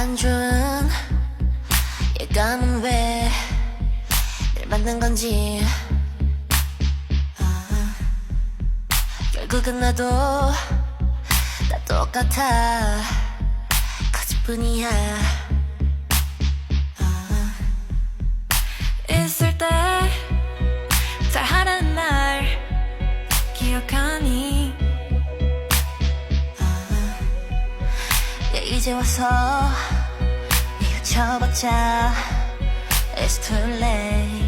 안 좋은 예감은 왜 늘 만난 건지. 결국은 나도 다 똑같아. 거짓뿐이야. 있을 때 잘하는 날 기억하니? 야, 이제 와서 헤어져봤자 It's too late.